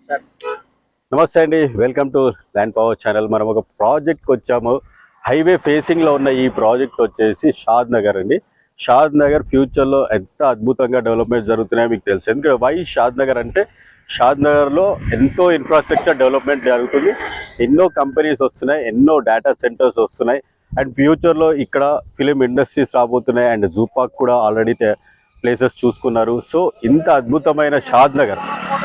నమస్తే అండి, welcome to land power channel. మనం ఒక ప్రాజెక్ట్కి వచ్చాము. హైవే ఫేసింగ్లో ఉన్న ఈ ప్రాజెక్ట్ వచ్చేసి షాద్ నగర్ అండి. షాద్ నగర్ ఫ్యూచర్లో ఎంత అద్భుతంగా డెవలప్మెంట్ జరుగుతున్నాయో మీకు తెలుసు. ఎందుకంటే వై షాద్ నగర్ అంటే షాద్ నగర్లో ఎంతో ఇన్ఫ్రాస్ట్రక్చర్ డెవలప్మెంట్ జరుగుతుంది, ఎన్నో కంపెనీస్ వస్తున్నాయి, ఎన్నో డేటా సెంటర్స్ వస్తున్నాయి. అండ్ ఫ్యూచర్లో ఇక్కడ ఫిలిం ఇండస్ట్రీస్ రాబోతున్నాయి. అండ్ జూ పార్క్ కూడా ఆల్రెడీ ప్లేసెస్ చూసుకున్నారు. సో ఇంత అద్భుతమైన షాద్ నగర్.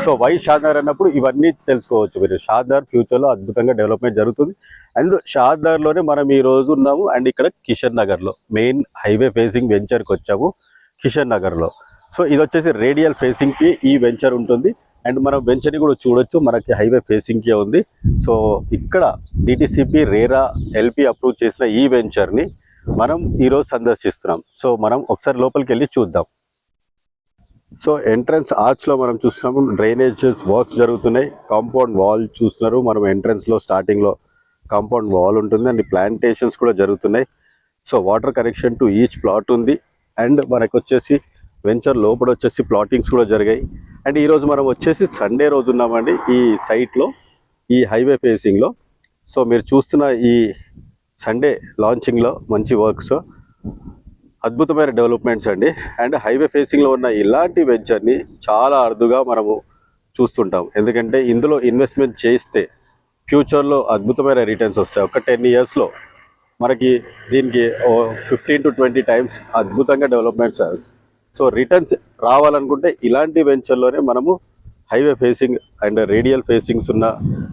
సో వై షాద్ నగర్ అన్నప్పుడు ఇవన్నీ తెలుసుకోవచ్చు మీరు. షాద్ నగర్ ఫ్యూచర్లో అద్భుతంగా డెవలప్మెంట్ జరుగుతుంది. అండ్ షాద్ నగర్లోనే మనం ఈ రోజు ఉన్నాము. అండ్ ఇక్కడ కిషన్ నగర్లో మెయిన్ హైవే ఫేసింగ్ వెంచర్కి వచ్చాము, కిషన్ నగర్లో. సో ఇది వచ్చేసి రేడియల్ ఫేసింగ్కి ఈ వెంచర్ ఉంటుంది. అండ్ మనం వెంచర్ని కూడా చూడొచ్చు, మనకి హైవే ఫేసింగ్కే ఉంది. సో ఇక్కడ డిటిసిపి రేరా ఎల్పి అప్రూవ్ చేసిన ఈ వెంచర్ని మనం ఈరోజు సందర్శిస్తున్నాం. సో మనం ఒకసారి లోపలికి వెళ్ళి చూద్దాం. సో ఎంట్రన్స్ ఆర్చ్లో మనం చూస్తున్నాము, డ్రైనేజెస్ వర్క్స్ జరుగుతున్నాయి. కాంపౌండ్ వాల్ చూస్తున్నారు మనం. ఎంట్రన్స్లో స్టార్టింగ్లో కాంపౌండ్ వాల్ ఉంటుంది. అండ్ ప్లాంటేషన్స్ కూడా జరుగుతున్నాయి. So water connection to each plot ఉంది. అండ్ మనకు వచ్చేసి వెంచర్ లోపల వచ్చేసి ప్లాటింగ్స్ కూడా జరిగాయి. అండ్ ఈరోజు మనం వచ్చేసి సండే రోజు ఉన్నామండి ఈ సైట్లో, ఈ హైవే ఫేసింగ్లో. సో మీరు చూస్తున్న ఈ సండే లాంచింగ్లో మంచి వర్క్స్, అద్భుతమైన డెవలప్మెంట్స్ అండి. అండ్ హైవే ఫేసింగ్లో ఉన్న ఇలాంటి వెంచర్ని చాలా అరుదుగా మనము చూస్తుంటాం. ఎందుకంటే ఇందులో ఇన్వెస్ట్మెంట్ చేస్తే ఫ్యూచర్లో అద్భుతమైన రిటర్న్స్ వస్తాయి. ఒక 10 yearsలో మనకి దీనికి 15 to 20 times అద్భుతంగా డెవలప్మెంట్స్. సో రిటర్న్స్ రావాలనుకుంటే ఇలాంటి వెంచర్లోనే మనము highway facing and radial facings ఉన్న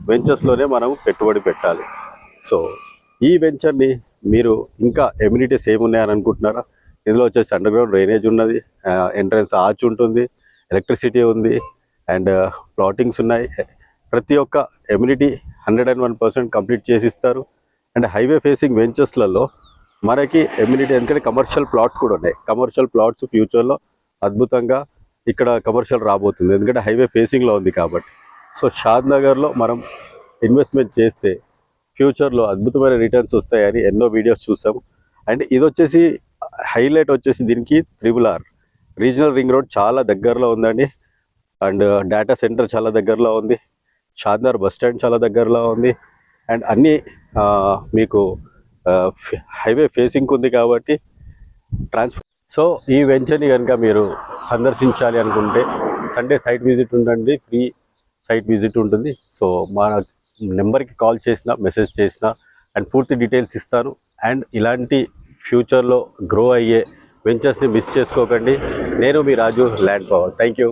వెంచర్స్లోనే మనము పెట్టుబడి పెట్టాలి. సో ఈ వెంచర్ని మీరు ఇంకా ఎమ్యూనిటీస్ ఏమున్నాయని అనుకుంటున్నారా? ఇందులో వచ్చేసి అండర్ గ్రౌండ్ డ్రైనేజ్ ఉన్నది, ఎంట్రన్స్ ఆర్చ్ ఉంటుంది, ఎలక్ట్రిసిటీ ఉంది, అండ్ ప్లాటింగ్స్ ఉన్నాయి. ప్రతి ఒక్క ఎమ్యూనిటీ 101% కంప్లీట్ చేసిస్తారు. అండ్ హైవే ఫేసింగ్ వెంచర్స్లలో మనకి ఎమ్యూనిటీ, ఎందుకంటే కమర్షియల్ ప్లాట్స్ కూడా ఉన్నాయి. కమర్షియల్ ప్లాట్స్ ఫ్యూచర్లో అద్భుతంగా ఇక్కడ కమర్షియల్ రాబోతుంది, ఎందుకంటే హైవే ఫేసింగ్లో ఉంది కాబట్టి. సో షాద్ నగర్లో మనం ఇన్వెస్ట్మెంట్ చేస్తే ఫ్యూచర్లో అద్భుతమైన రిటర్న్స్ వస్తాయని ఎన్నో వీడియోస్ చూసాము. అండ్ ఇది వచ్చేసి హైలైట్ వచ్చేసి దీనికి RRR రీజనల్ రింగ్ రోడ్ చాలా దగ్గరలో ఉందండి. అండ్ డేటా సెంటర్ చాలా దగ్గరలో ఉంది. షాద్ నగర్ బస్ స్టాండ్ చాలా దగ్గరలో ఉంది. అండ్ అన్నీ మీకు హైవే ఫేసింగ్ ఉంది కాబట్టి ట్రాన్స్ఫర్. సో ఈ వెంచర్ని కనుక మీరు సందర్శించాలి అనుకుంటే సండే సైట్ విజిట్ ఉందండి, ఫ్రీ సైట్ విజిట్ ఉంటుంది. సో మన నెంబర్కి కాల్ చేసినా, మెసేజ్ చేసినా అండ్ పూర్తి డీటెయిల్స్ ఇస్తాను. అండ్ ఇలాంటి ఫ్యూచర్లో గ్రో అయ్యే వెంచర్స్ని మిస్ చేసుకోకండి. నేను మీ రాజు, ల్యాండ్ పవర్. Thank you.